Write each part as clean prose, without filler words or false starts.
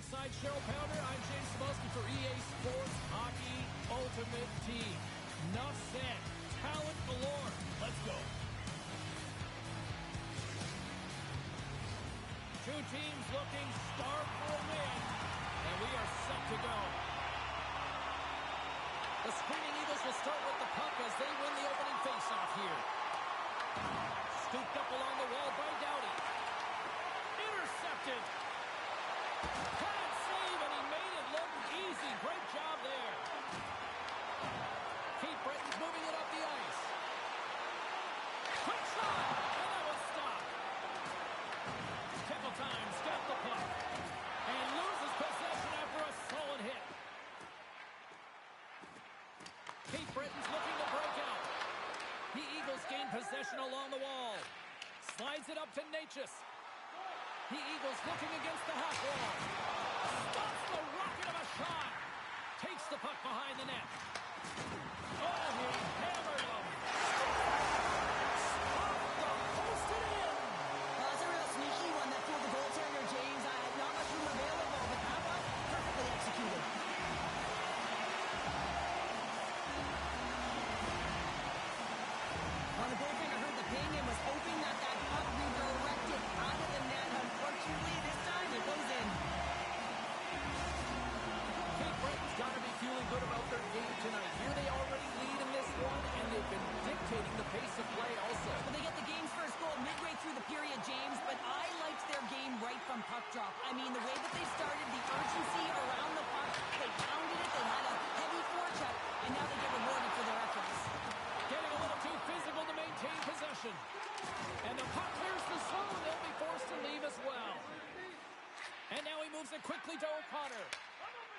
alongside Cheryl Pounder, I'm James Cebulski for EA Sports Hockey Ultimate Team. Enough said. Talent galore. Let's go. Two teams looking starved for a win, and we are set to go. The Screaming Eagles will start with the puck as they win the opening faceoff here. Scooped up along the wall by Doughty. Intercepted. Pad save, and he made it look easy. Great job there. Keith Britton's moving it up the ice. Quick shot, and that was stopped. Tickle Time's got the puck and loses possession after a solid hit. Keith Britton's looking to break out. The Eagles gain possession along the wall. Slides it up to Necas. The Eagles looking against the half wall. Stops the rocket of a shot. Takes the puck behind the net. Oh, he hammered him. Off the post and in. That was a real sneaky one that fooled the goaltender, James. I had not much room available, but that was perfectly executed. Well, the goaltender heard the ping and was hoping that puck redirected out of the net. Unfortunately, this time it goes in. Cape Breton's got to be feeling good about their game tonight. Here they already lead in this one, and they've been dictating the pace of play also. Well, they get the game's first goal midway through the period, James, but I liked their game right from puck drop. I mean, the way that they started, the urgency around the puck, they pounded it, they had a heavy forecheck, and now they get rewarded for their efforts. Getting a little too physical to maintain possession. And the puck clears the zone. They'll be forced to leave as well. And now he moves it quickly to O'Connor.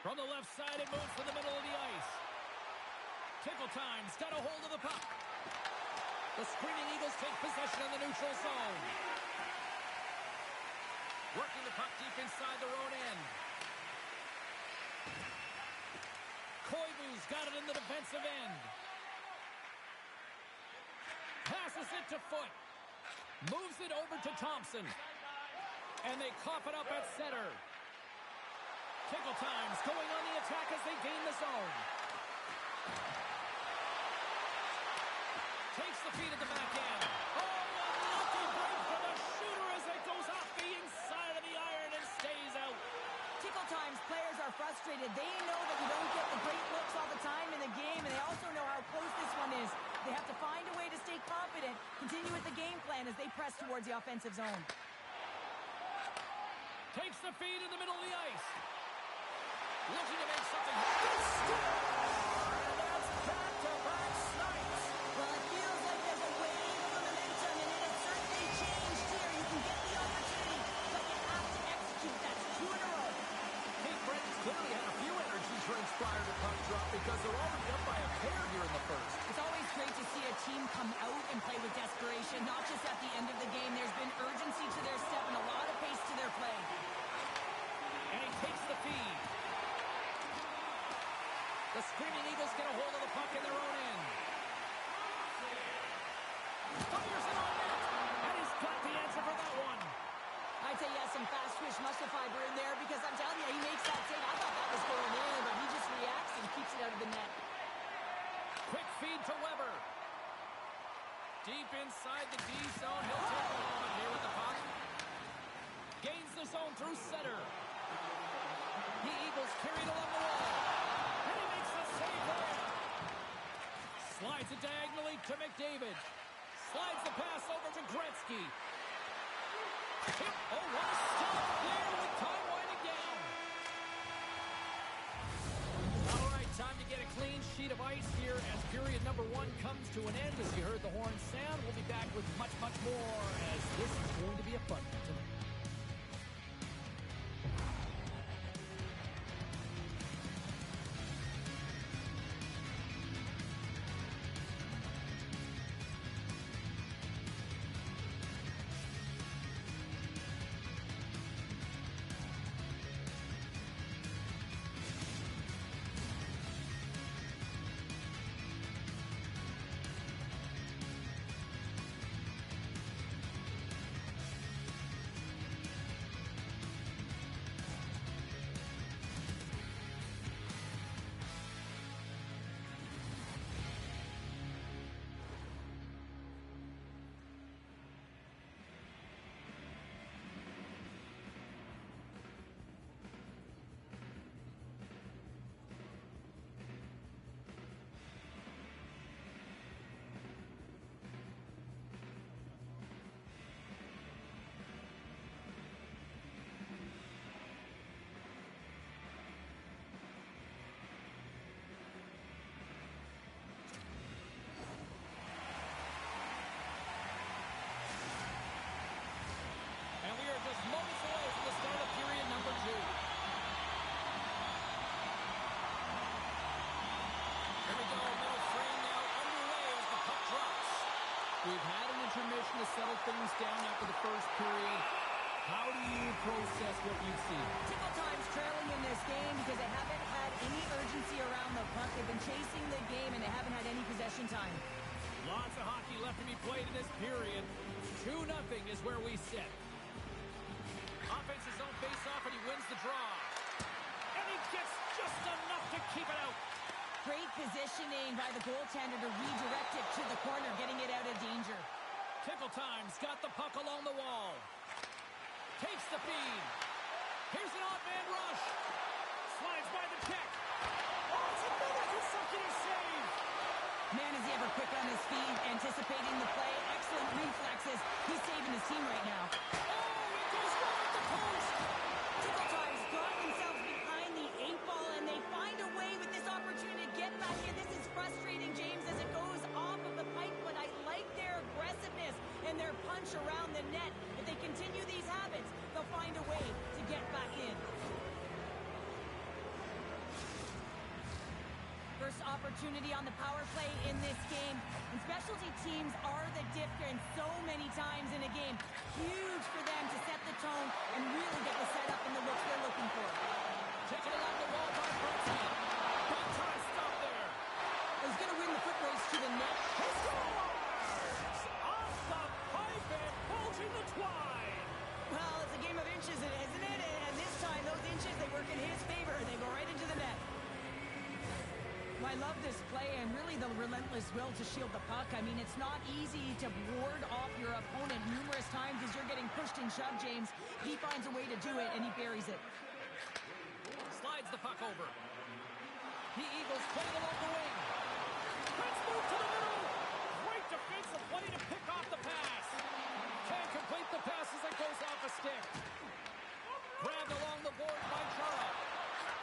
From the left side, it moves to the middle of the ice. Tickle Time's got a hold of the puck. The Screaming Eagles take possession in the neutral zone. Working the puck deep inside their own end. Koivu's got it in the defensive end. Passes it to Foot. Moves it over to Thompson. And they cough it up at center. Tickle Time's going on the attack as they gain the zone. Takes the feed at the back end. Oh, a lucky break for the shooter as it goes off the inside of the iron and stays out. Tickle Time's players are frustrated. They know that you don't get the great looks all the time in the game, and they also know how close this one is. They have to find a way to stay confident, continue with the game plan as they press towards the offensive zone. Takes the feed in the middle of the ice. Looking to make something happen. And that's back-to-back snipes. Well, it feels like there's a wave of momentum, and it has certainly changed here. You can get the opportunity, but you have to execute. That's 2 in a row. Cape Breton's clearly had a few energy drinks prior to puck drop because they're already up by a pair here in the first. It's always great to see a team come out and play with desperation, not just at the end of the game. There's been urgency to their step and a lot of pace to their play. And he takes the feed. The Screaming Eagles get a hold of the puck in their own end. Fires it on net. And he's got the answer for that one. I'd say he has some fast twitch muscle fiber in there because I'm telling you, he makes that save. I thought that was going in, but he just reacts and keeps it out of the net. Quick feed to Weber. Deep inside the D zone. He'll take a moment here with the puck. Gains the zone through center. The Eagles carried along the wall. And he makes the save there. Slides it diagonally to McDavid. Slides the pass over to Gretzky. Oh, what a stop there with time winding down. All right, time to get a clean sheet of ice here as period number 1 comes to an end. As you heard the horn sound, we'll be back with much, much more as this is going to be a fun one tonight. position to settle things down after the first period. How do you process what you see? Tickle time's trailing in this game because they haven't had any urgency around the puck. They've been chasing the game, and they haven't had any possession time. Lots of hockey left to be played in this period. 2-0 is where we sit. Offense's own face-off, and he wins the draw. And he gets just enough to keep it out. Great positioning by the goaltender to redirect it to the corner, getting it out of danger. Tickle time's got the puck along the wall. Takes the feed. Here's an odd man rush. Slides by the check. Oh, it's another consecutive save. Man, is he ever quick on his feet, anticipating the play. Excellent reflexes. He's saving his team right now. Oh, it goes right at the post. Tickle time's got themselves behind the 8-ball, and they find a way with this opportunity to get back in. This is frustrating, James, as it goes off of the pipe, but I like their aggressiveness and their punch around the net. If they continue these habits, they'll find a way to get back in. First opportunity on the power play in this game. And specialty teams are the difference so many times in a game. Huge for them to set the tone and really get the setup and the looks they're looking for. Taken along the wall by Brunson. Big time stop there. He's going to win the foot race to the net. He scores! Off the pipe and bulging the twine. Well, it's a game of inches, isn't it? And this time, those inches, they work in his favor. They go right into the net. I love this play and really the relentless will to shield the puck. I mean, it's not easy to ward off your opponent numerous times as you're getting pushed and shoved, James. He finds a way to do it, and he buries it. Slides the puck over. The Eagles play it along the wing. Let's move to the middle. Great defensive play to pick off the pass. Can't complete the pass as it goes off a stick. Grabbed along the board by Chara.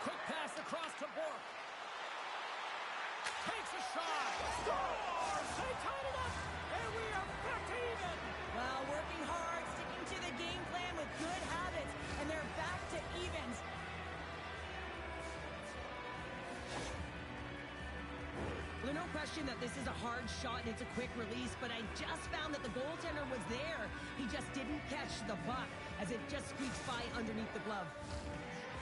Quick pass across to Bourque. Takes a shot. Scores! They tied it up, and we are back to even. Well, working hard, sticking to the game plan with good habits, and they're back to evens. Well, no question that this is a hard shot and it's a quick release, but I just found that the goaltender was there. He just didn't catch the puck as it just squeaks by underneath the glove.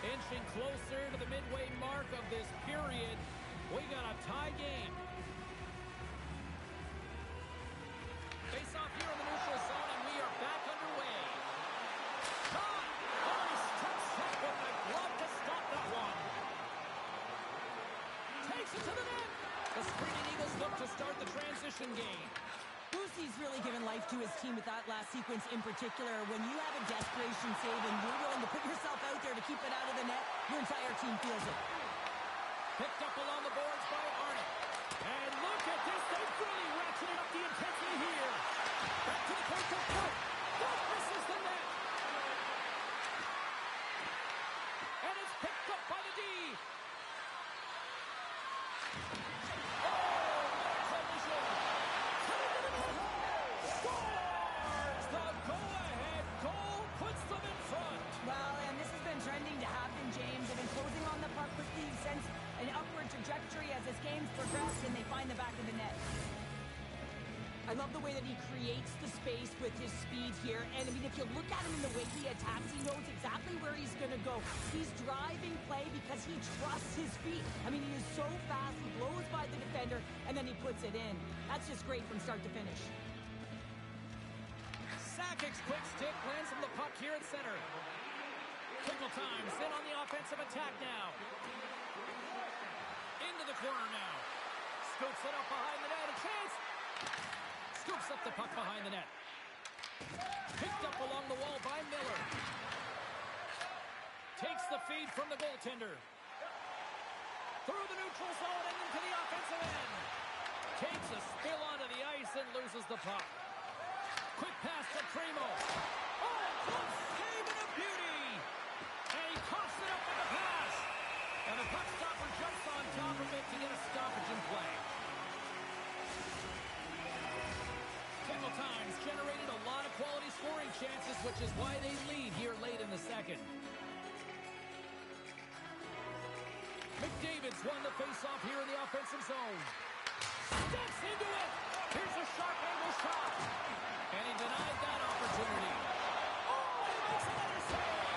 Inching closer to the midway mark of this period. We got a tie game. Face off here in the neutral zone, and we are back underway. Shot! Oh, he steps up with the glove to stop that one. Takes it to the net. The sprinting Eagles look to start the transition game. Boosie's really given life to his team with that last sequence in particular. When you have a desperation save and you're willing to put yourself out there to keep it out of the net, your entire team feels it. Picked up along the boards by Arnott. And look at this. They've really ratcheted up the intensity here. Back to the point of foot. That misses the net. And it's picked up by the D. Oh, collision. Scores! The go-ahead goal puts them in front. Well, and this has been trending to happen, James. They've been closing on the puck quickly since an upward trajectory as this game's progressed, and they find the back of the net. I love the way that he creates the space with his speed here. And, I mean, if you look at him in the way he attacks, he knows exactly where he's going to go. He's driving play because he trusts his feet. I mean, he is so fast. He blows by the defender, and then he puts it in. That's just great from start to finish. Sakic's quick stick lands from the puck here at center. Tickle time's in on the offensive attack now. Into the corner now. Scoops it up behind the net. A chance. Scoops up the puck behind the net. Picked up along the wall by Miller. Takes the feed from the goaltender. Through the neutral zone and into the offensive end. Takes a spill onto the ice and loses the puck. Quick pass to Primo. Oh, close save and a beauty. And he coughs it up with the pass. And the puck stopper jumps on top of it to get a stoppage in play. Tickle time's generated a lot of quality scoring chances, which is why they lead here late in the second. McDavid's won the faceoff here in the offensive zone. Steps into it. Here's a sharp angle shot. And he denied that opportunity. Oh, and he makes another save.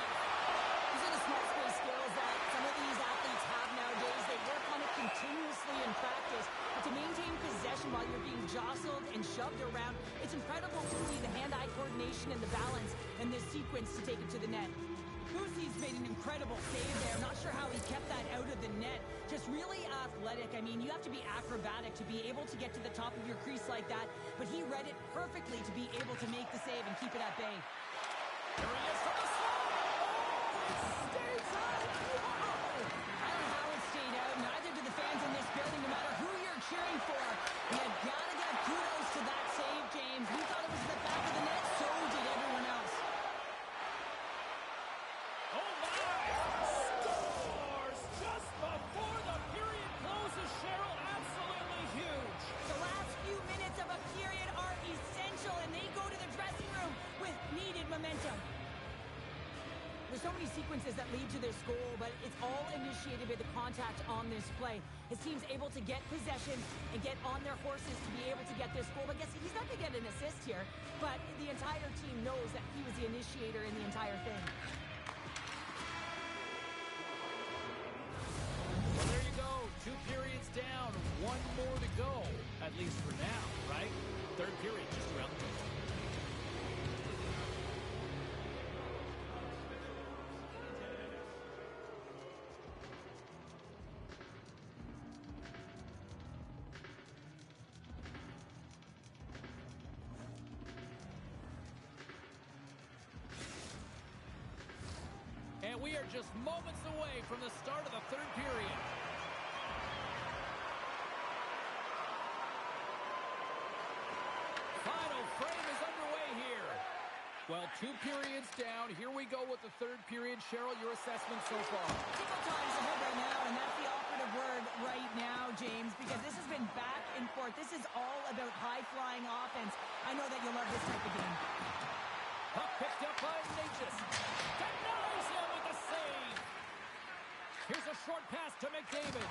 These are the small space skills that some of these athletes have nowadays. They work on it continuously in practice. But to maintain possession while you're being jostled and shoved around, it's incredible to see the hand-eye coordination and the balance in this sequence to take it to the net. Boosie's made an incredible save there. Not sure how he kept that out of the net. Just really athletic. I mean, you have to be acrobatic to be able to get to the top of your crease like that. But he read it perfectly to be able to make the save and keep it at bay. Here he is from the slide. Oh, it stays out. Wow. I don't know how it stayed out. Neither do the fans in this building, no matter who you're cheering for. You gotta give kudos to that save, James. We thought it was the back of the net. So did everyone else. Oh, my. Scores just before the period closes, Cheryl. Absolutely huge. The last few minutes of a period are essential, and they go to the dressing room with needed momentum. There's so many sequences that lead to this goal, but it's all initiated by the contact on this play. His team's able to get possession and get on their horses to be able to get this goal. But guess he's not going to get an assist here, but the entire team knows that he was the initiator in the entire thing. Well, there you go. 2 periods down. 1 more to go, at least for now, right? Third period just around the corner. And we are just moments away from the start of the third period. Final frame is underway here. Well, 2 periods down. Here we go with the third period. Cheryl, your assessment so far? Single time's ahead right now, and that's the operative word right now, James, because this has been back and forth. This is all about high-flying offense. I know that you'll love this type of game. Puck picked up by Natchez. Denies him with the save. Here's a short pass to McDavid.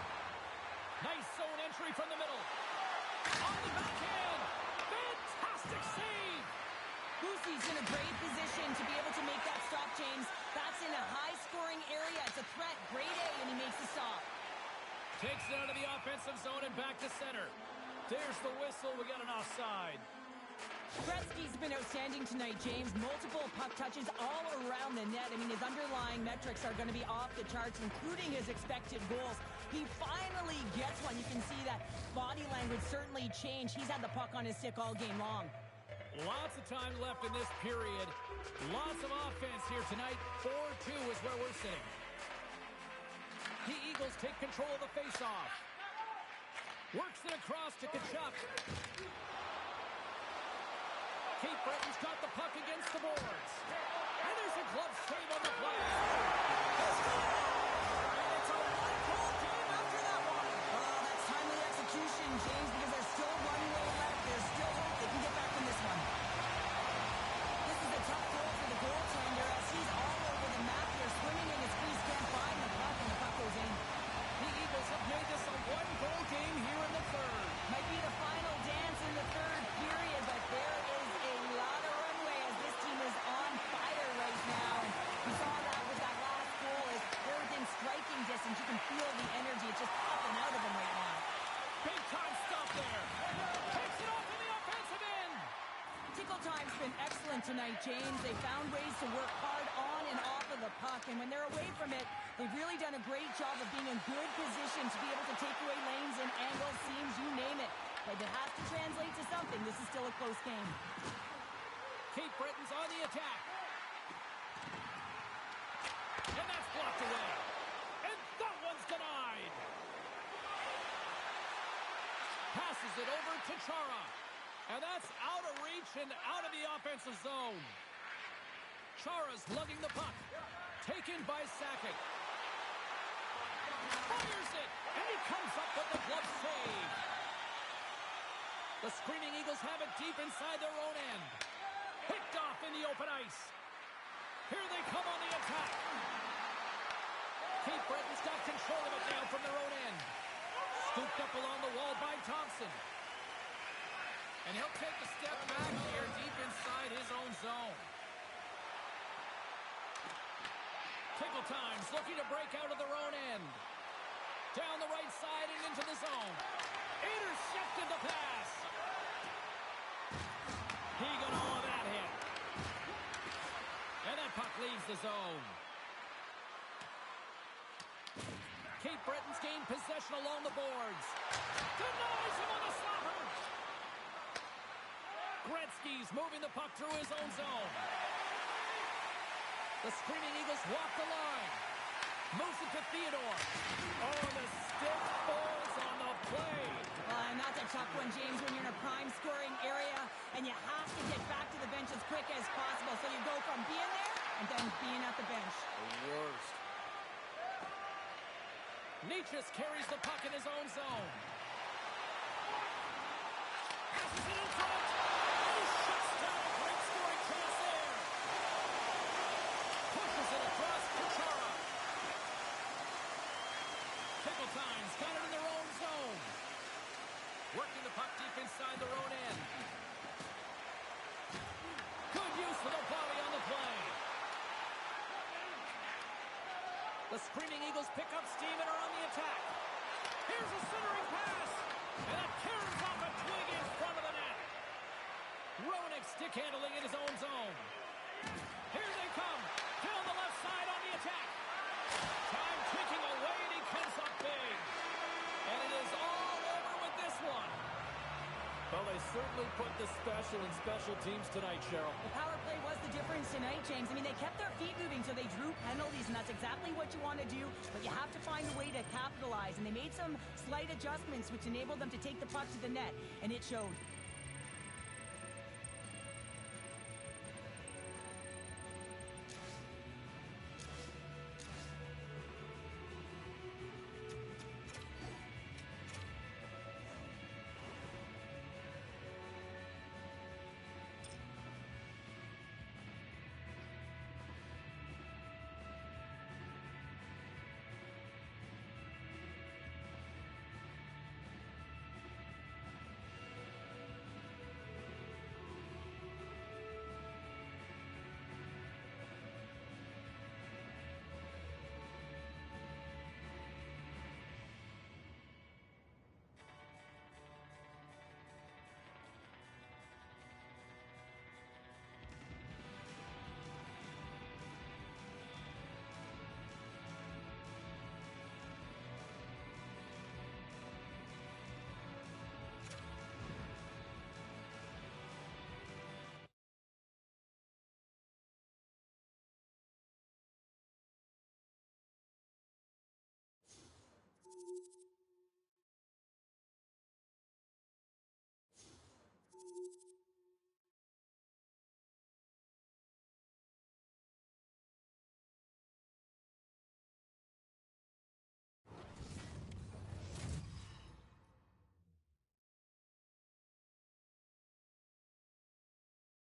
Nice zone entry from the middle. On the backhand. Fantastic save. Boosie's in a great position to be able to make that stop, James. That's in a high-scoring area. It's a threat. Grade A, and he makes the stop. Takes it out of the offensive zone and back to center. There's the whistle. We got an offside. Gretzky's been outstanding tonight, James. Multiple puck touches all around the net. I mean, his underlying metrics are going to be off the charts, including his expected goals. He finally gets one. You can see that body language certainly changed. He's had the puck on his stick all game long. Lots of time left in this period. Lots of offense here tonight. 4-2 is where we're sitting. The Eagles take control of the faceoff. Works it across to Tkachuk. Cape Breton's got the puck against the boards. And there's a glove save on the play. And it's a one-goal game after that one. Oh, that's timely execution, James, because there's still 1 goal left. There's still hope they can get back in this one. This is a tough goal for the goaltender as he's all over the map here, swimming in his crease, can't find the puck, and the puck goes in. The Eagles have made this a one-goal game here in the third. Might be the final dance in the third period, but there is a lot of runway as this team is on fire right now. And we saw that with that last goal as they're within striking distance. You can feel the energy. It's just popping out of them right now. Big time stop there. Takes it off in the offensive end. Tickle time's been excellent tonight, James. They found ways to work hard on and off of the puck. And when they're away from it, they've really done a great job of being in good position to be able to take away lanes and angles, seams, you name it. But it has to translate to something. This is still a close game. Cape Breton's on the attack. And that's blocked away. And that one's denied. Passes it over to Chara. And that's out of reach and out of the offensive zone. Chara's lugging the puck. Taken by Sakic. Fires it. And he comes up with the glove save. The screaming Eagles have it deep inside their own end. Picked off in the open ice. Here they come on the attack. Cape Breton's got control of it now from their own end. Scooped up along the wall by Thompson. And he'll take a step back here deep inside his own zone. Tickle times looking to break out of their own end. Down the right side and into the zone. Intercepted the pass. He got all of that hit. And that puck leaves the zone. Cape Breton's gained possession along the boards. Denies him on the stopper. Gretzky's moving the puck through his own zone. The Screaming Eagles walk the line. Moves it to Theodore. Oh, the stick falls on the play. And that's a tough one, James, when you're in a prime scoring area and you have to get back to the bench as quick as possible. So you go from being there and then being at the bench. The worst. Nietzsche carries the puck in his own zone. Passes it in front. He shuts down a great scoring chance there. Pushes it across Kuchera. Tickle times got it in their own zone. Working the puck deep inside their own end. Good use of the body on the play. The Screaming Eagles pick up steam and are on the attack. Here's a centering pass. And it carries off a twig in front of the net. Roenick stick handling in his own zone. Here they come. Down the left side on the attack. Time ticking away and he comes up big. And it is all over with this one. Well, they certainly put the special in special teams tonight, Cheryl. The power play was the difference tonight, James. I mean, they kept their feet moving, so they drew penalties, and that's exactly what you want to do. But you have to find a way to capitalize, and they made some slight adjustments, which enabled them to take the puck to the net, and it showed.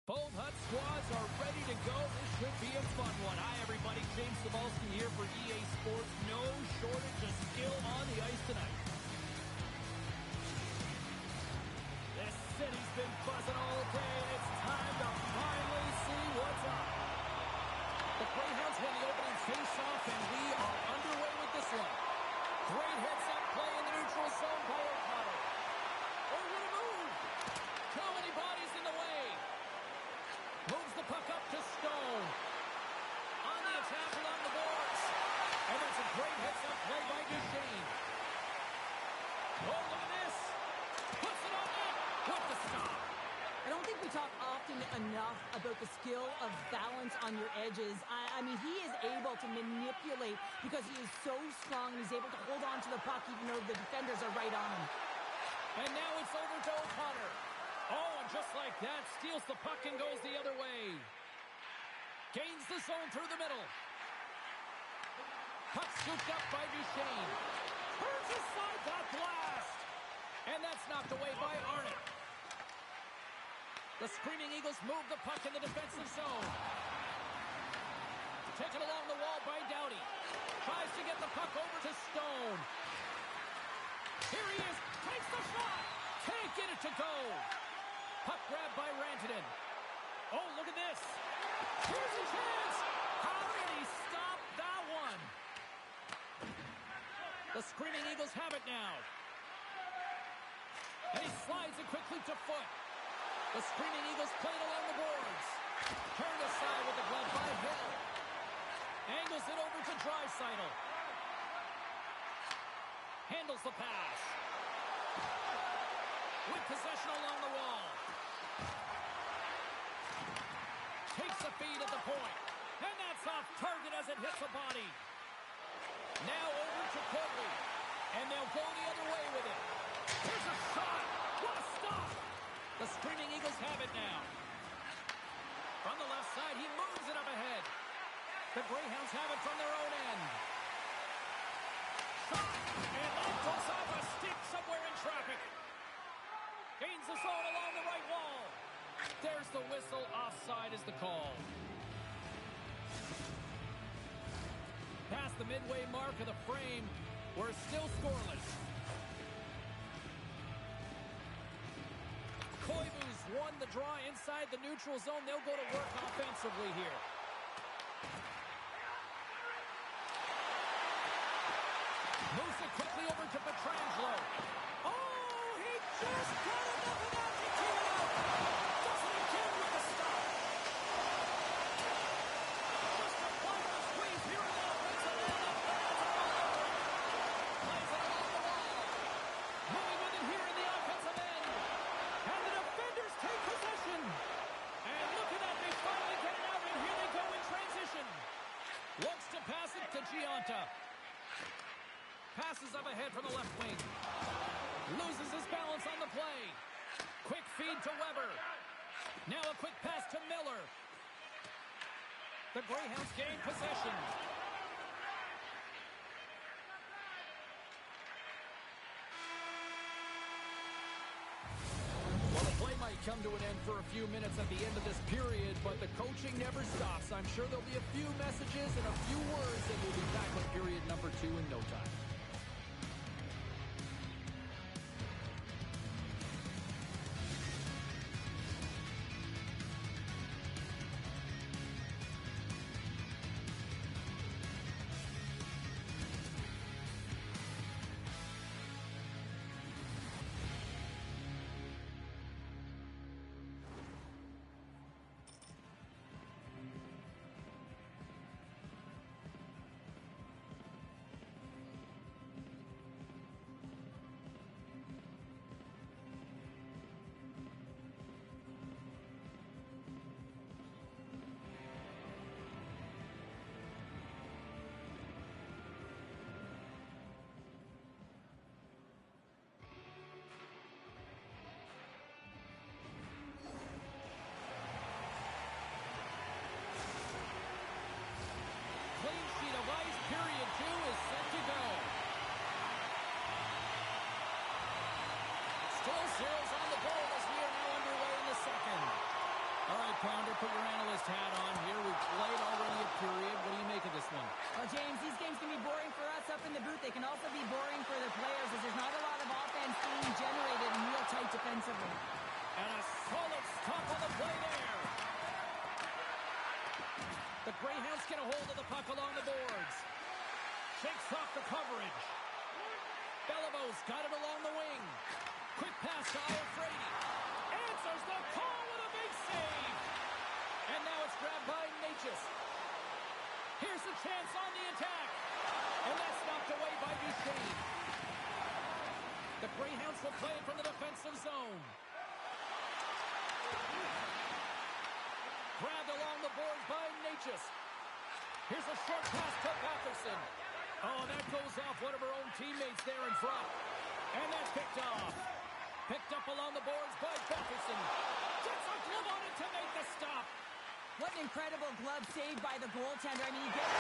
Both Hut squads are ready to go. This should be a fun one. Hi, everybody. James Cybulski here for EA Sports. No shortage of skill on the ice tonight. This city's been buzzing all day. It's time to finally see what's up. The Greyhounds win the opening face-off, and we are underway with this one. Great heads-up play in the neutral zone by O'Connor. Oh, what a move! Too many bodies in the way. Moves the puck up to Stone. On the attack along the boards. And that's a great heads-up play by Duchesne. Oh, look at this. Puts it on net. With the stop. I don't think we talk often enough about the skill of balance on your edges. I mean, he is able to manipulate because he is so strong and he's able to hold on to the puck even though the defenders are right on him. And now it's over to O'Connor. Oh, and just like that, steals the puck and goes the other way. Gains the zone through the middle. Puck scooped up by Duchesne. Turns aside that blast. And that's knocked away by Arnott. The Screaming Eagles move the puck in the defensive zone. Taken along the wall by Doughty. Tries to get the puck over to Stone. Here he is. Takes the shot. Can't get it to go. Puck grab by Rantanen. Oh, look at this. Here's a chance. How did he stop that one? The Screaming Eagles have it now. And he slides it quickly to Foot. The Screaming Eagles play it along the boards. Turned aside with the glove by Hill. Angles it over to Draisaitl. Handles the pass. With possession along the wall. Takes a feed at the point. And that's off target as it hits a body. Now over to Courtney. And they'll go the other way with it. Here's a shot. What a stop. The Screaming Eagles have it now. From the left side, he moves it up ahead. The Greyhounds have it from their own end. Shot. And that goes off a stick somewhere in traffic. Gains the zone along the right wall. There's the whistle. Offside is the call. Past the midway mark of the frame. We're still scoreless. Koivu's won the draw inside the neutral zone. They'll go to work offensively here. Moves it quickly over to Pietrangelo. Oh, he just got enough of that to keep it out. Does it again with the stop. Just a final squeeze here in the offensive end. Plays it along the wall. Moving with it here in the offensive end. And the defenders take possession. And look at that, they finally get it out, and here they go in transition. Looks to pass it to Gionta. Passes up ahead from the left wing. Loses his balance on the play. Quick feed to Weber. Now a quick pass to Miller. The Greyhounds gain possession. Well, the play might come to an end for a few minutes at the end of this period, but the coaching never stops. I'm sure there'll be a few messages and a few words, and we'll be back with period number 2 in no time. Period 2 is set to go. Still zeros on the goal as we are now underway in the second. All right, Pounder, put your analyst hat on here. We've played already a period. What do you make of this one? Well, James, these games can be boring for us up in the booth. They can also be boring for the players as there's not a lot of offense being generated and real tight defensively. And a solid stop on the play there. The Greyhounds get a hold of the puck along the boards. Shakes off the coverage. Beliveau got it along the wing. Quick pass to Alfredi. Answers the call with a big save. And now it's grabbed by Necas. Here's a chance on the attack. And that's knocked away by Duchesne. The Greyhounds will play it from the defensive zone. Grabbed along the boards by Necas. Here's a short pass to Patterson. Oh, that goes off one of her own teammates there in front. And that's picked off. Picked up along the boards by Patterson. Gets a glove on it to make the stop. What an incredible glove save by the goaltender. I mean, he gets...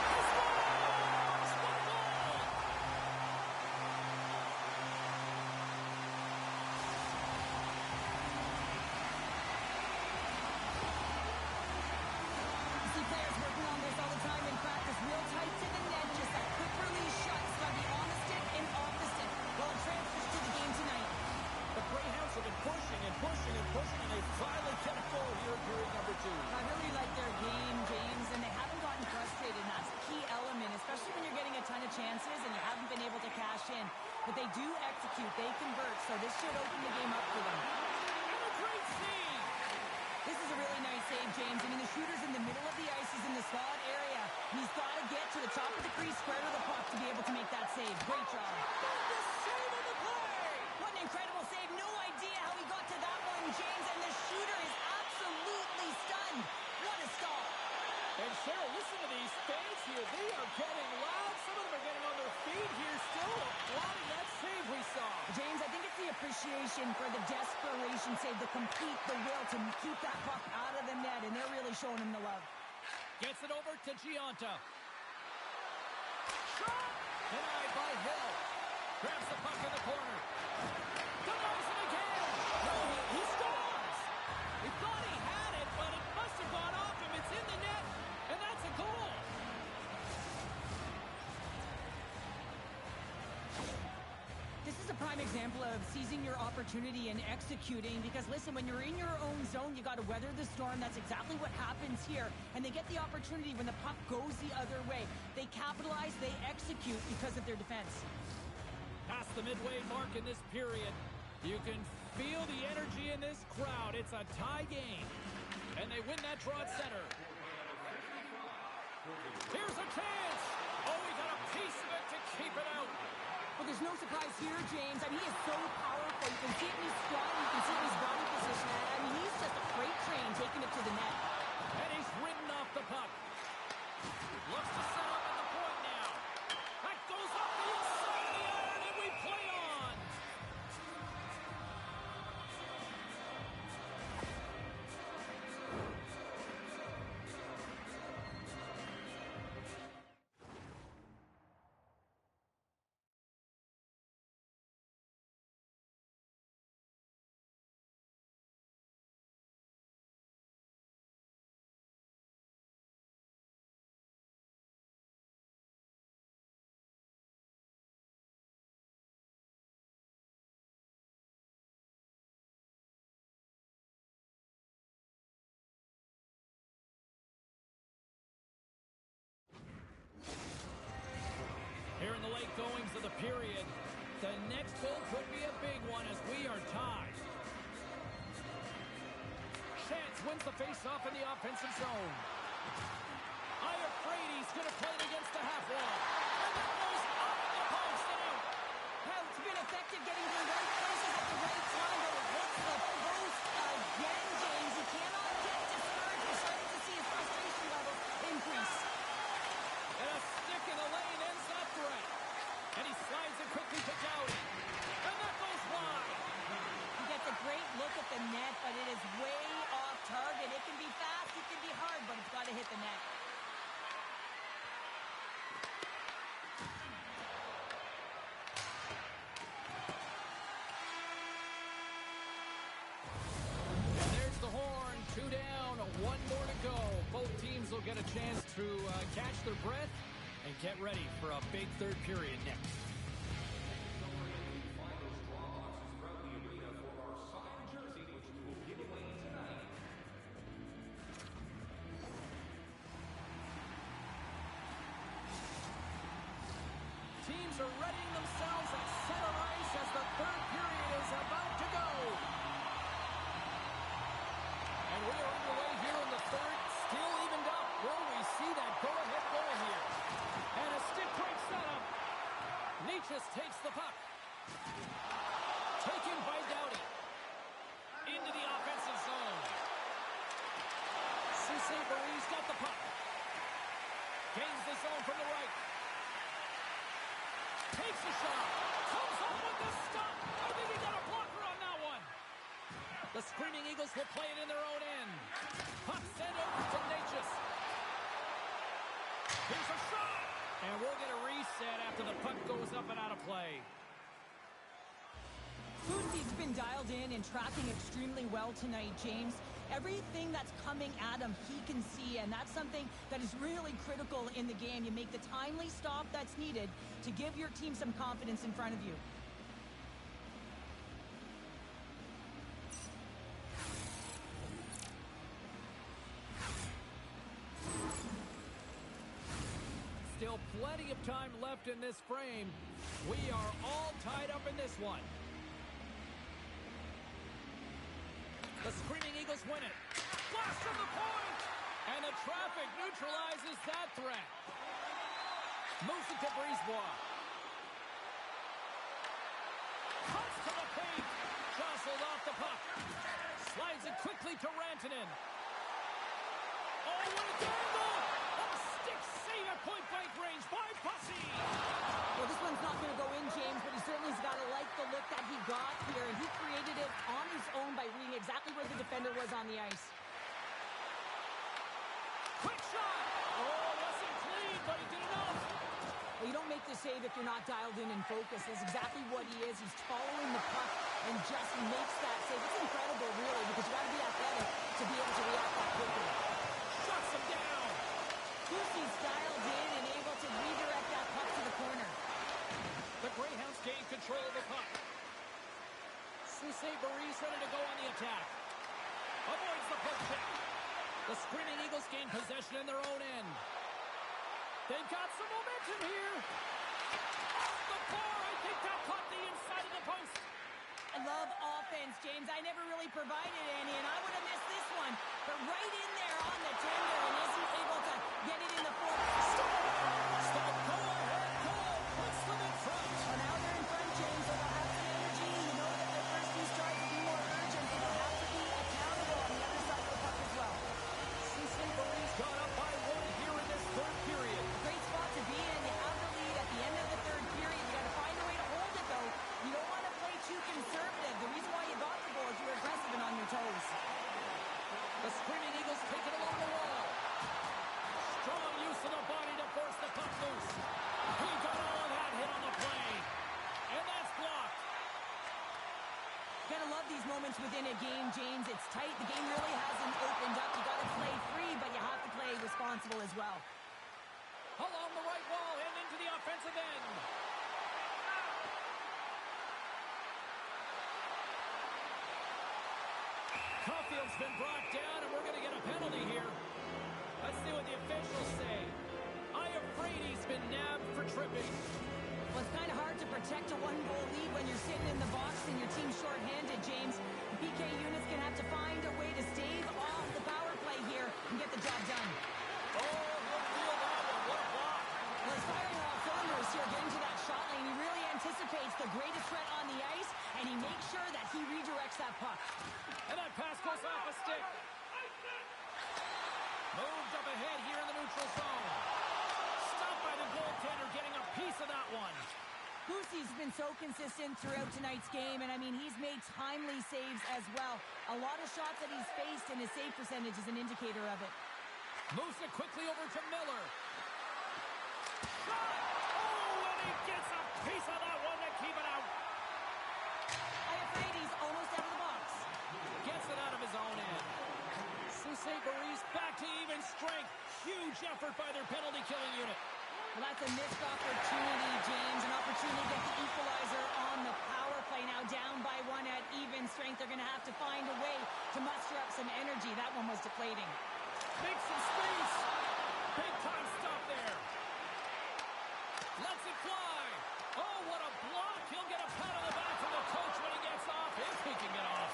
You see players working on this all the time in practice. Real tight to the net. Just that quick release shot. It's got to be on the stick and off the stick. Well, it transfers to the game tonight. The Greyhounds have been pushing and pushing and pushing, and they chances, and you haven't been able to cash in. But they do execute. They convert, so this should open the game up for them. And a great save! This is a really nice save, James. I mean, the shooter's in the middle of the ice. He's in the slot area. And he's got to get to the top of the crease, square to the puck to be able to make that save. Great job. The save of the play! What an incredible save. No idea how he got to that one, James. And the shooter is absolutely stunned. What a stop. And Cheryl, listen to these fans here. They are getting loud. Some of them are getting on their feet here still, applauding that save we saw. James, I think it's the appreciation for the desperation save, the complete, the will to keep that puck out of the net, and they're really showing him the love. Gets it over to Gionta. Shot! Denied by Hill. Grabs the puck in the corner. Denies it again. No, he scores! He thought he had it, but it must have gone off him. It's in the net, and that's a goal. This is a prime example of seizing your opportunity and executing because, listen, when you're in your own zone, you got to weather the storm. That's exactly what happens here. And they get the opportunity when the puck goes the other way. They capitalize, they execute because of their defense. Past the midway mark in this period. You can feel the energy in this crowd. It's a tie game. And they win that draw at center. Here's a chance. Oh, he got a piece of it to keep it out. Well, there's no surprise here, James. I mean, he is so powerful. You can see it in his stride. You can see it in his body position. I mean, he's just a freight train taking it to the net. And he's ridden off the puck. Looks to set up at the point now. That goes up the inside of the iron, and we play on. Here in the late goings of the period, the next goal could be a big one as we are tied. Chance wins the faceoff in the offensive zone. I'm afraid he's going to play it against the half wall. And that goes up the post and out. Well, it's been effective getting to the right places at the right time, but it hits the post again, James. He cannot get discouraged. We're starting to see his frustration level increase. And a stick in the lane ends that threat. And he slides it quickly to Doughty. And that goes wide. He gets a great look at the net, but it is way off target. It can be fast, it can be hard, but it's got to hit the net. And there's the horn. 2 down, 1 more to go. Both teams will get a chance to catch their breath and get ready for a big third period next. Teams are readying themselves at center ice as the third period is about to go. And we are underway here in the third, still evened up. Will we see that go-ahead goal here? And a stick breaks that up. Necas takes the puck. Taken by Doughty. Into the offensive zone. Cisse-Barree's got the puck. Gains the zone from the right. Takes a shot. Comes up with the stop. I think he got a blocker on that one. The Screaming Eagles will play it in their own end. Puck sent over to Necas. Here's a shot. And we'll get a reset after the puck goes up and out of play. Boosie's been dialed in and tracking extremely well tonight, James. Everything that's coming at him, he can see, and that's something that is really critical in the game. You make the timely stop that's needed to give your team some confidence in front of you. Still plenty of time left in this frame. We are all tied up in this one. The Screaming Eagles win it. Blast from the point! And the traffic neutralizes that threat. Moves it to Brisebois. Cuts to the paint. Jostled off the puck. Slides it quickly to Rantanen. Oh, what a gamble! A stick save at point-blank range by Bussy. Well, this one's not going to go in, James, but he certainly has got to like the look that he got here, and he created it on his own by reading exactly where the defender was on the ice. Quick shot! Oh, wasn't clean, but he did enough. Well, you don't make the save if you're not dialed in and focused. That's exactly what he is. He's following the puck and just makes that save. It's incredible, really, because you got to be athletic to be able to react that quickly. Shuts him down. Busey's dialed in and able to redirect that puck to the corner. The Greyhounds gain control of the puck. Soucy Barrie's ready to go on the attack. Avoids the poke check. The Screaming Eagles gain possession in their own end. They've got some momentum here. Off the bar, I think that caught the inside of the post. I love offense, James. I never really provided any, and I would have missed this one. But right in there on the tender, and is he able to get it in the fourth? Stop! Go ahead, Cole. Puts them in front. Well, now they're in front, James, so they'll have some energy. You know that their first two strikes will be more urgent, so they'll have to be accountable on the other side of the puck as well. Soucy Barrie's got up by one here in this third period. Great spot to be in. You have the lead at the end of the third period. You got to find a way to hold it, though. You don't want to play too conservative. The reason why you got the goal is you were aggressive and on your toes. The Screaming Eagles take it along the wall. Strong use of the body to force the puck loose. He got all of that hit on the play. And that's blocked. Gotta love these moments within a game, James. It's tight. The game really hasn't opened up. You gotta play free, but you have to play responsible as well. Along the right wall and into the offensive end. Caulfield's been brought down, and we're going to get a penalty here. Let's see what the officials say. I'm afraid he's been nabbed for tripping. Well, it's kind of hard to protect a one-goal lead when you're sitting in the box and your team's shorthanded, James. The PK unit's going to have to find a way to stave off the power play here and get the job done. Oh, look feel that one. What a block. Well, he's firing on all cylinders here, getting to that shot lane. He really anticipates the greatest threat on the ice, and he makes sure that he redirects that puck. And that pass goes off a stick. Moved up ahead here in the neutral zone. Stopped by the goaltender, getting a piece of that one. Busey's been so consistent throughout tonight's game, and I mean, he's made timely saves as well. A lot of shots that he's faced, and his save percentage is an indicator of it. Moves it quickly over to Miller. Shot! Oh, and he gets a piece of that one to keep it out. I'm afraid he's almost out of the box. Gets it out of his own end. Soucy Barrie's back to even strength. Huge effort by their penalty-killing unit. Well, that's a missed opportunity, James. An opportunity to get the equalizer on the power play. Now down by one at even strength. They're going to have to find a way to muster up some energy. That one was deflating. Makes some space. Big time stop there. Lets it fly. Oh, what a block. He'll get a pat on the back from the coach when he gets off. If he can get off.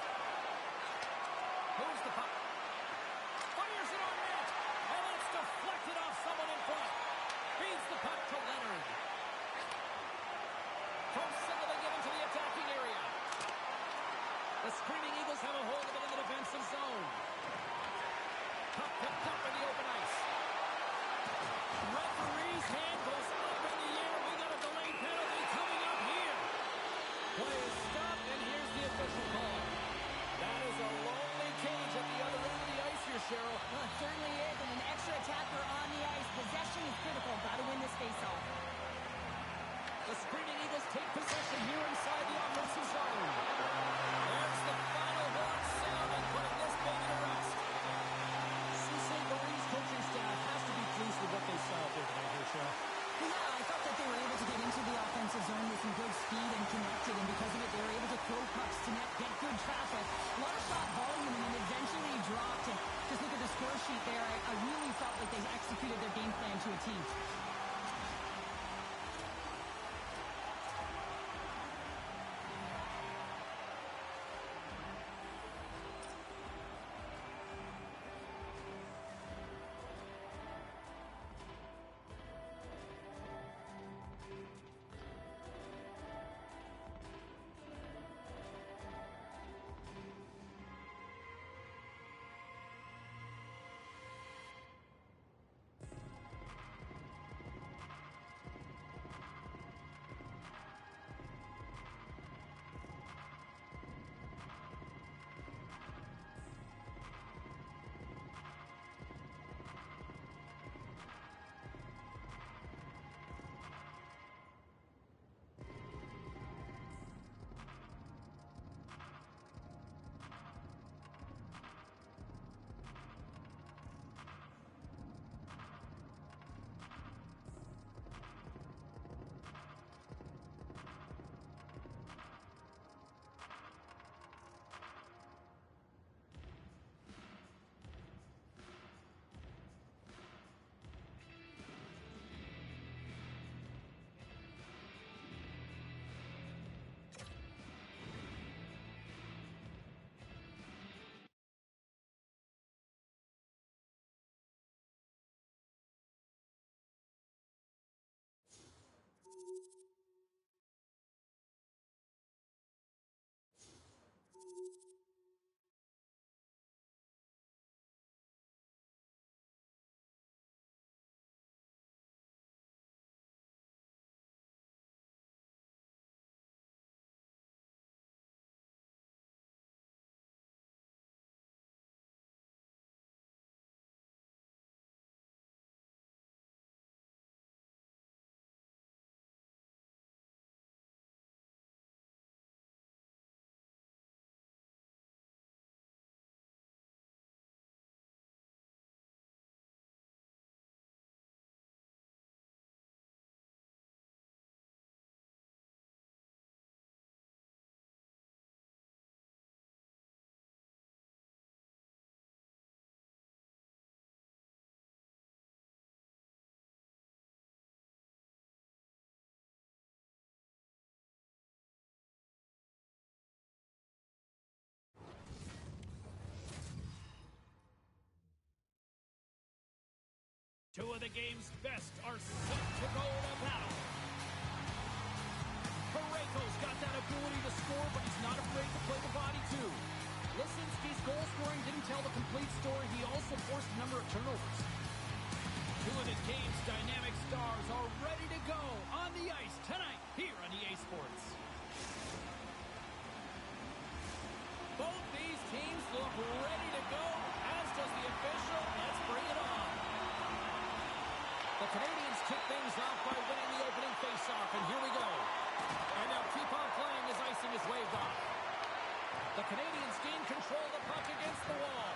Moves the puck. Fires it on net. And it's deflected off someone in front. Feeds the puck to Leonard. From center, they give him to the attacking area. The Screaming Eagles have a hold of it in the defensive zone. Puck picked up in the open ice. Referee's hand goes up in the air. We got a delayed penalty coming up here. Play is stopped, and here's the official call. That is a lonely cage at the other end of the ice here, Cheryl. Well, it certainly is, and an extra attacker on the ice. Possession is critical. Got to win this faceoff. The Screaming Eagles take possession here inside the offensive zone. There's the final horn sounding, putting this baby to rest. Soucy Barrie's coaching staff has to be pleased with what they saw out there tonight here, Cheryl. Yeah, I thought that they were able to get into the offensive zone with some good speed and connected, and because of it, they were able to throw pucks to net, get good traffic. A lot of shot volume, and then eventually dropped. And just look at the score sheet there. I really felt like they executed their game plan to a T. Two of the game's best are set to go to battle. Parayko's got that ability to score, but he's not afraid to play the body, too. Lisinski's goal scoring didn't tell the complete story. He also forced a number of turnovers. Two of the game's dynamic stars are ready to go on the ice tonight here on EA Sports. Both these teams look ready to go, as does the official. Let's bring it on. The Canadians kick things off by winning the opening faceoff, and here we go. And now keep on playing as icing is waved off. The Canadians gain control of the puck against the wall.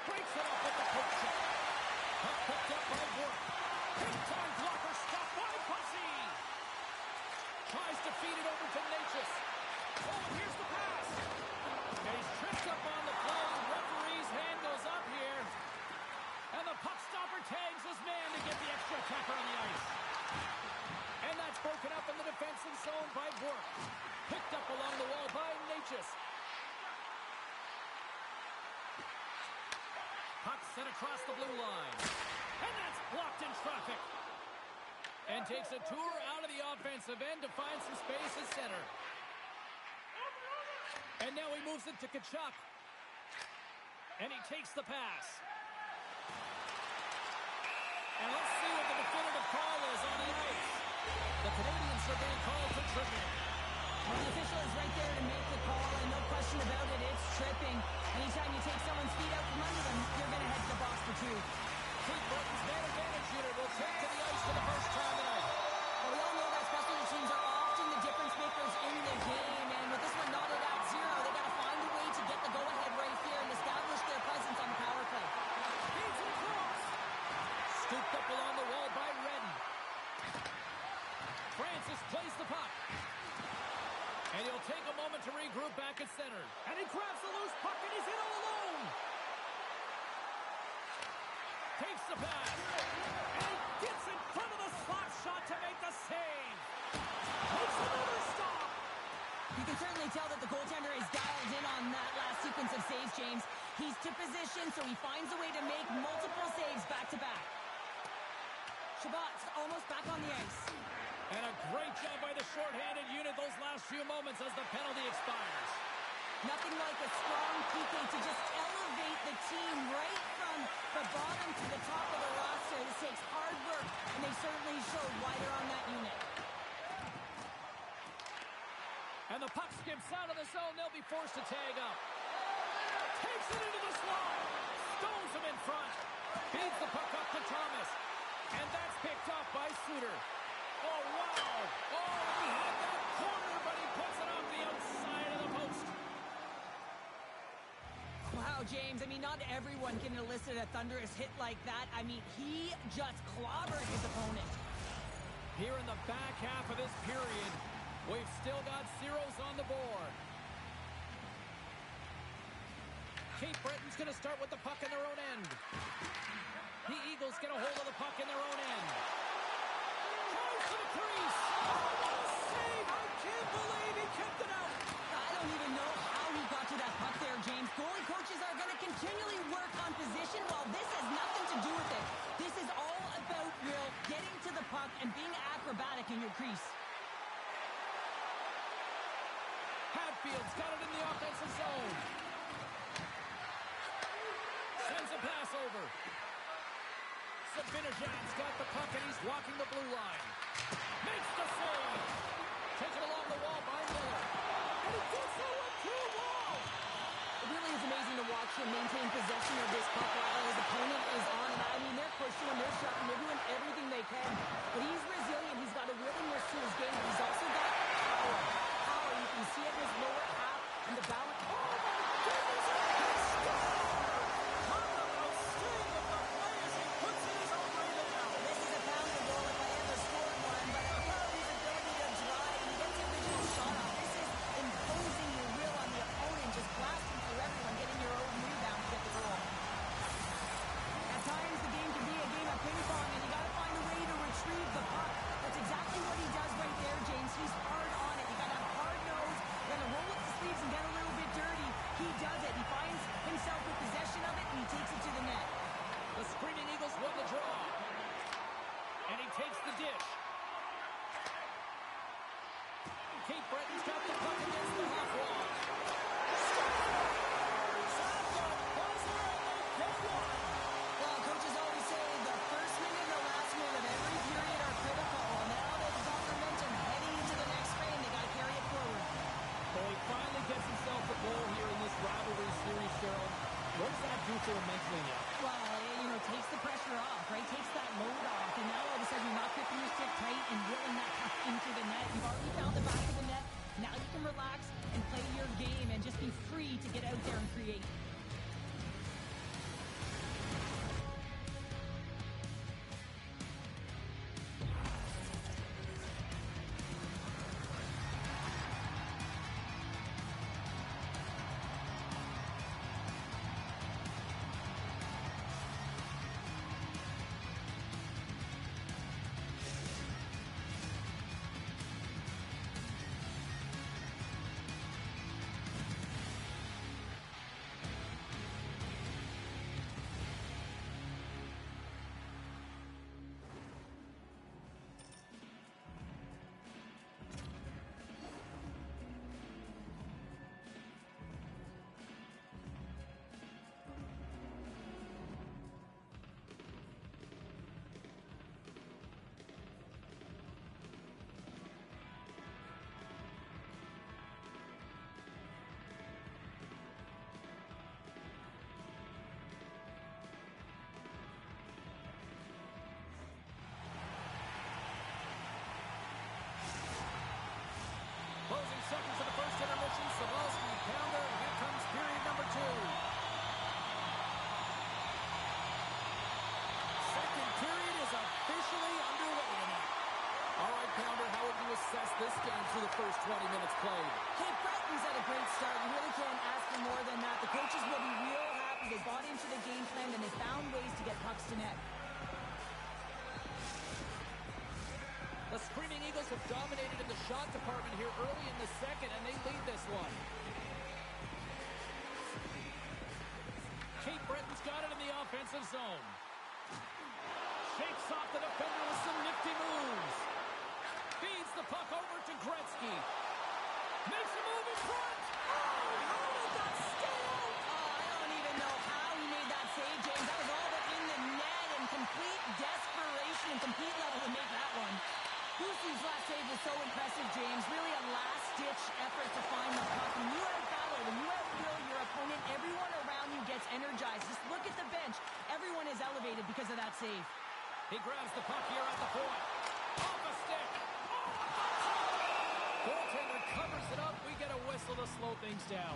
Breaks it up with the poke check. Puck picked up by Work. Big-time blocker stop by Pussy. Tries to feed it over to Natchez. Oh, and here's the pass. And he's tripped up on the play. Referee's hand goes up here. And the puck stopper tags his man to get the extra attacker on the ice. And that's broken up in the defensive zone by Work. Picked up along the wall by Natchez. Puck sent across the blue line. And that's blocked in traffic. And takes a tour out of the offensive end to find some space at center. And now he moves it to Tkachuk. And he takes the pass. And let's see what the definitive call is on the ice. The Canadians are being called for tripping. Well, the official is right there to make the call, and no question about it, it's tripping. Anytime you take someone's feet out from under them, you're going to head to the box for two. Keith Burton's man advantage unit will take to the ice for the first time tonight. Well, we all know that special teams are often the difference makers in the game, and with this one knotted at zero, they got to find a way to get the go-ahead right here and establish their presence on the power play. Feeds it across. Scooped up along the wall by Redden. Francis plays the puck. And he'll take a moment to regroup back at center. And he grabs the loose puck and he's in all alone. Takes the pass. And he gets in front of the slot shot to make the save. Takes another stop. You can certainly tell that the goaltender is dialed in on that last sequence of saves, James. He's to position, so he finds a way to make multiple saves back-to-back. Shabbat's almost back on the ice. And a great job by the shorthanded unit those last few moments as the penalty expires. Nothing like a strong PK to just elevate the team right from the bottom to the top of the roster. This takes hard work, and they certainly showed why they're on that unit. And the puck skips out of the zone. They'll be forced to tag up. Takes it into the slot. Stones him in front. Feeds the puck up to Thomas. And that's picked up by Suter. Oh, wow. Oh, he had that corner, but he puts it off the outside of the post. Wow, James. I mean, not everyone can elicit a thunderous hit like that. I mean, he just clobbered his opponent. Here in the back half of this period, we've still got zeros on the board. Cape Breton's going to start with the puck in their own end. The Eagles get a hold of the puck in their own end. Goes to the crease. Oh, what a save! I can't believe he kept it out. I don't even know how he got to that puck there, James. Goalie coaches are going to continually work on position while this has nothing to do with it. This is all about getting to the puck and being acrobatic crease. Hatfield's got it in the offensive zone. Sends a pass over. Zibanejad's got the puck, and he's walking the blue line. Makes the save. Taken along the wall by Miller. And he gets that one to the wall. It really is amazing to watch him maintain possession of this puck while his opponent is on. And I mean, they're pushing him, they're shoving, they're doing everything they can. But he's resilient. He's got a willingness to his game, but he's also got power. Power, you can see it in his lower half and the balance. Oh, my goodness! Talk about staying with the play as he puts in his own way down. This is a pounder goal if I ever scored one, but I love his ability to drive and get the original shot off. This is imposing your will on the opponent, just blasting through everyone, getting your own rebound to get the goal. At times, the game can be a game of ping pong, and you got to find a way to retrieve the puck. That's exactly what he does right there, James. He's hard on it. You got to have a hard nose. You got to roll up the sleeves and get a little bit dirty. He does it. He finds himself with possession of it, and he takes it to the net. The Screaming Eagles won the draw. And he takes the dish. Cape Breton's got the puck against the half wall. Well, coaches always say the first minute and the last minute of every period are critical. And now they've got momentum heading into the next frame. They got to carry it forward. Well, he finally gets himself a goal here in this rivalry series, Cheryl. What does that do for him mentally now? Well, takes the pressure off, right? Takes that load off. And now all of a sudden you're not gripping your stick tight and drilling that puck into the net. You've already found the back of the net. Now you can relax and play your game and just be free to get out there and create. Closing seconds of the first intermission. Sablowski, pounder, and here comes period number 2. Second period is officially underway tonight. All right, Pounder, how would you assess this game through the first 20 minutes played? Cape Breton's had a great start. You really can't ask for more than that. The coaches will be real happy. They bought into the game plan, and they found ways to get pucks to net. The Screaming Eagles have dominated in the shot department here early in the second, and they lead this one. Cape Breton's got it in the offensive zone. Shakes off the defender with some nifty moves. Feeds the puck over to Gretzky. Makes a move in front. Oh, how did that stay out? Oh, I don't even know how he made that save, James. That was all but in the net and complete desperation and complete level to make that one. Boosie's last save was so impressive, James. Really a last-ditch effort to find the puck. When you out-power, when you out-will your opponent, everyone around you gets energized. Just look at the bench. Everyone is elevated because of that save. He grabs the puck here at the point. Off a stick. Goaltender covers it up. We get a whistle to slow things down.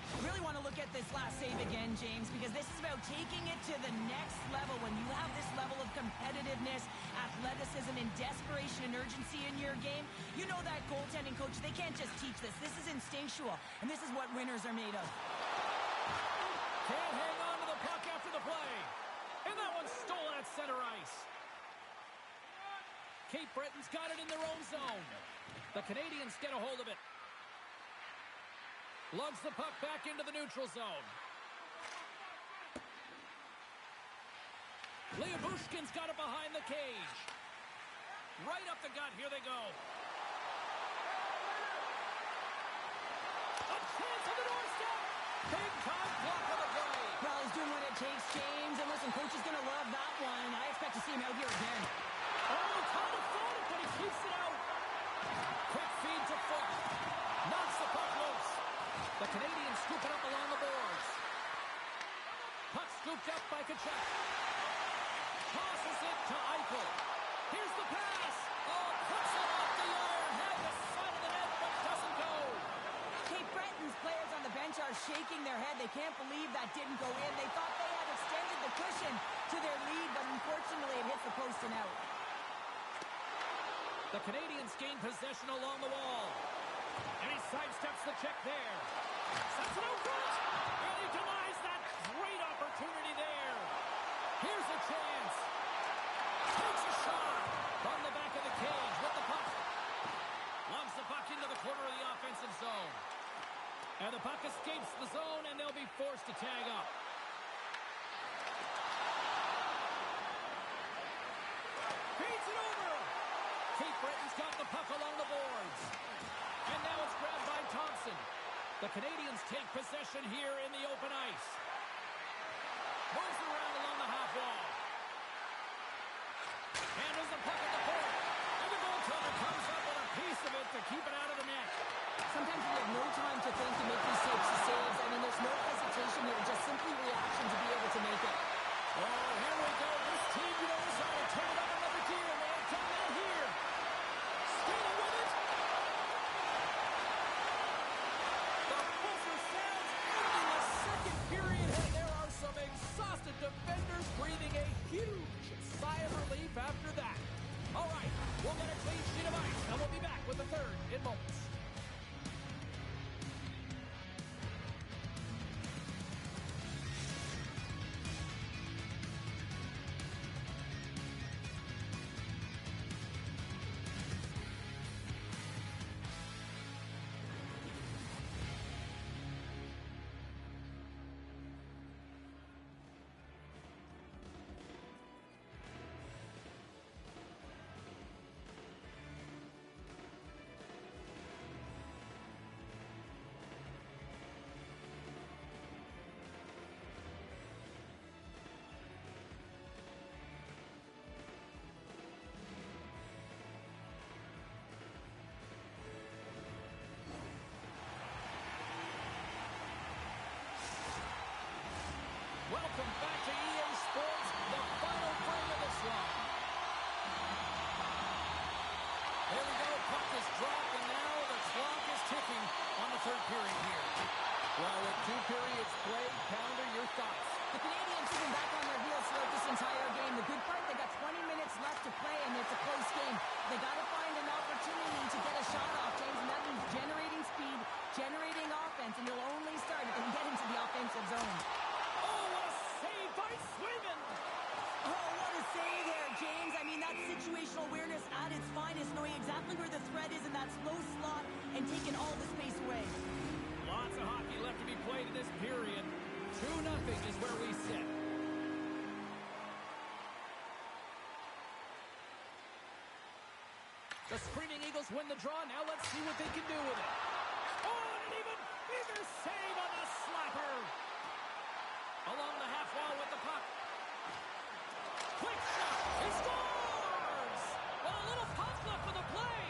I really want to look at this last save again, James, because this is about taking it to the next level. When you have this level of competitiveness, athleticism, and desperation and urgency in your game, you know that goaltending coach, they can't just teach this. This is instinctual, and this is what winners are made of. Can't hang on to the puck after the play. And that one's stolen at center ice. Cape Breton's got it in their own zone. The Canadians get a hold of it. Lugs the puck back into the neutral zone. Lyubushkin's got it behind the cage. Right up the gut. Here they go. A chance on the doorstep. Big time block on the play. Well, he's doing what it takes, James. And listen, coach is going to love that one. I expect to see him out here again. Oh, trying to throw it, but he keeps it out. Quick feed to Foot. Knocks the puck loose. The Canadians scoop it up along the boards. Puck scooped up by Tkachuk. Tosses it to Eichel. Here's the pass. Oh, puts it off the iron. Had the side of the net, but doesn't go. Cape Breton's players on the bench are shaking their head. They can't believe that didn't go in. They thought they had extended the cushion to their lead, but unfortunately it hits the post and out. The Canadians gain possession along the wall. And he sidesteps the check there. Sets it out front. And he denies that great opportunity there. Here's a chance. Takes a shot from the back of the cage with the puck. Lobs the puck into the corner of the offensive zone. And the puck escapes the zone, and they'll be forced to tag up. Feeds it over. Cape Breton's got the puck along the boards. And now it's grabbed by Thompson. The Canadians take possession here in the open ice. Moves around along the half wall. Handles the puck at the point. And the goaltender comes up with a piece of it to keep it out of the net. Sometimes you have no time to think to make these types of saves. I mean, there's no hesitation here, just simply reaction to be able to make it. Oh, here we go. This team knows how to turn it up another gear, and they have done that here. Skating with it. The buzzer sounds ending the second period, and there are some exhausted defenders breathing a huge sigh of relief after that. All right, we'll get a clean sheet of ice, and we'll be back with the third in moments. Welcome back to EA Sports, the final frame of this one. There we go, puck is dropped, and now the clock is ticking on the third period here. Well, with 2 periods played, Pounder, your thoughts? The Canadians have been back on their heels throughout this entire game. The good part, they got 20 minutes left to play, and it's a close game. They got to find an opportunity to get a shot off, James, and that means generating speed, generating offense, and you'll only start if they can get into the offensive zone. Oh, what a save by Swayman! Oh, what a save there, James. I mean, that's situational awareness at its finest, knowing exactly where the threat is in that slow slot and taking all the space away. Lots of hockey left to be played in this period. 2-0 is where we sit. The Screaming Eagles win the draw. Now let's see what they can do with it. Oh, and an even bigger save on the slapper. Along the half wall with the puck. Quick shot. He scores! Well, a little puck left for the play.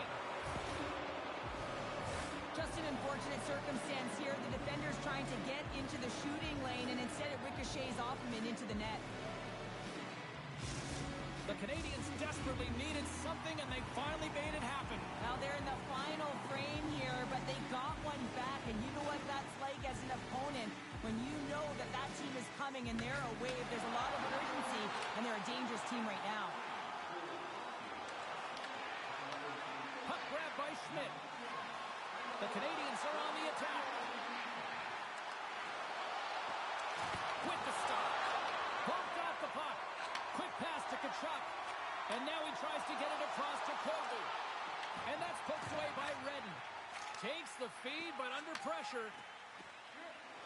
Just an unfortunate circumstance here. The defender's trying to get into the shooting lane, and instead it ricochets off him and into the net. The Canadians desperately needed something, and they finally made it happen. Now they're in the final frame here, but they got one back, and you know what that's like as an opponent. When you know that that team is coming and they're a wave, there's a lot of urgency, and they're a dangerous team right now. Puck grab by Schmidt. The Canadians are on the attack. Quick to stop. Bumped off the puck. Quick pass to Tkachuk. And now he tries to get it across to Kovu. And that's poked away by Redden. Takes the feed, but under pressure.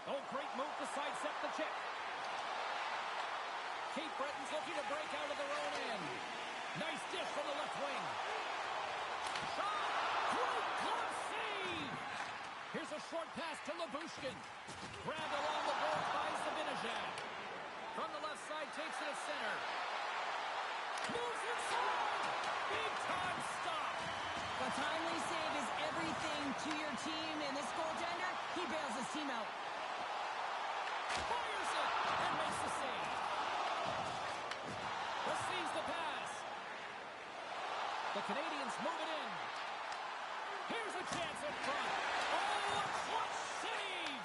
Oh, great move to sidestep the check. Cape Breton's looking to break out of their own end. Nice dish from the left wing. Shot! Great glove save! Here's a short pass to Lyubushkin. Grabbed along the boards by Zibanejad. From the left side, takes it at center. Moves inside! Big time stop! A timely save is everything to your team, and this goaltender, he bails his team out. Fires it and makes the save. Receives the pass. The Canadians move it in. Here's a chance in front. Oh, a clutch save!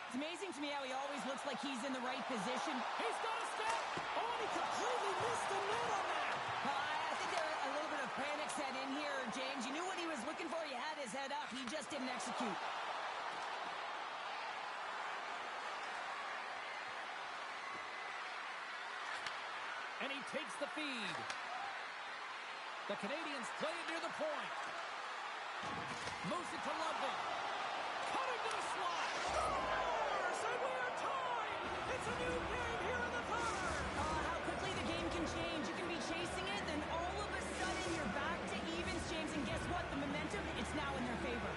It's amazing to me how he always looks like he's in the right position. He's got a step. Oh, and he completely missed the net on that. I think there a little bit of panic set in here, James. You knew what he was looking for. He had his head up. He just didn't execute. And he takes the feed. The Canadians play it near the point. Moves it to Ludwig. Cutting to the slot. Scores! And we are tied! It's a new game here in the third! How quickly the game can change. You can be chasing it, then all of a sudden you're back to evens, James. And guess what? The momentum, it's now in their favor.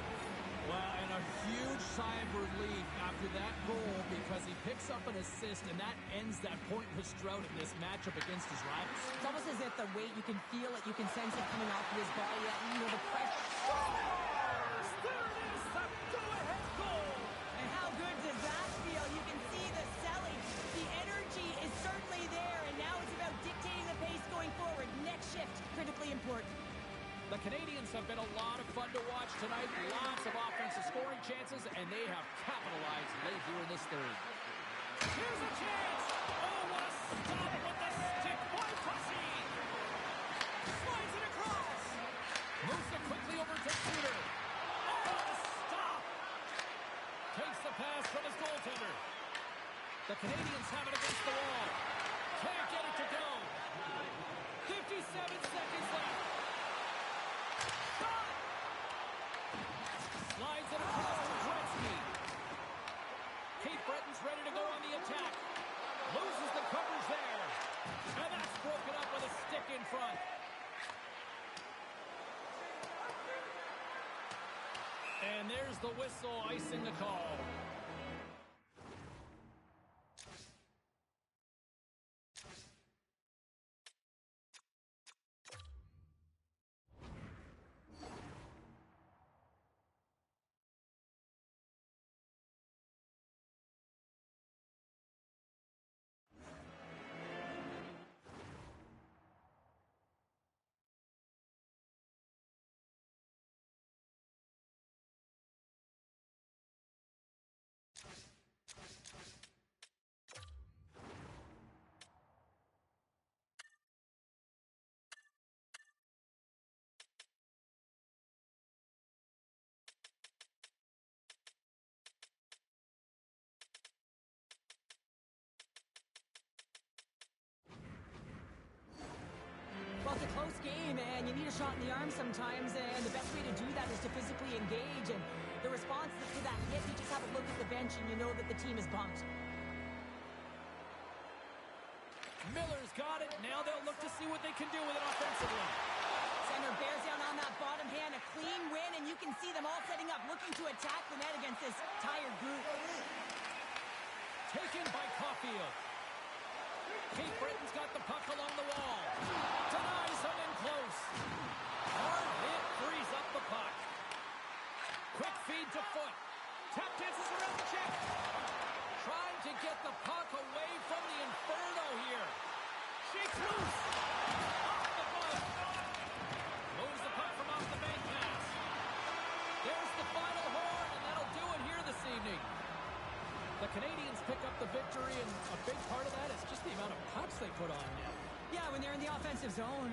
Well, and a huge sigh of relief after that goal because he picks up an assist, and that ends that pointless drought in this matchup against his rivals. It's almost as if the weight, you can feel it, you can sense it coming off of his body. You know, the pressure. Scores! There it is, the go-ahead goal! And how good does that feel? You can see the selling. The energy is certainly there, and now it's about dictating the pace going forward. Next shift, critically important. The Canadians have been a lot of fun to watch tonight. Lots of offensive scoring chances, and they have capitalized late here in this third. Here's a chance! Oh, what a stop with the stick by Pussy! Slides it across! Moves it quickly over to Suter. Oh, what a stop! Takes the pass from his goaltender. The Canadians have it against the wall. Can't get it to go. 57 seconds left. Slides it across to Gretzky. Keith Breton's ready to go on the attack. Loses the coverage there. And that's broken up with a stick in front. And there's the whistle icing the call. Well, it's a close game, and you need a shot in the arm sometimes, and the best way to do that is to physically engage. And the response to that hit, you just have a look at the bench, and you know that the team is bumped. Miller's got it. Now they'll look to see what they can do with it offensively. Center bears down on that bottom hand, a clean win, and you can see them all setting up, looking to attack the net against this tired group. Taken by Caulfield. Keith Breton's got the puck along the wall. Denies him in close. Hard hit frees up the puck. Quick feed to Foot. Tap dances around the check. Trying to get the puck away from the Inferno here. Shakes loose. Off the foot. Moves the puck from off the bank pass. There's the final horn, and that'll do it here this evening. The Canadians pick up the victory, and a big part of that is just the amount of pucks they put on net. Yeah, when they're in the offensive zone.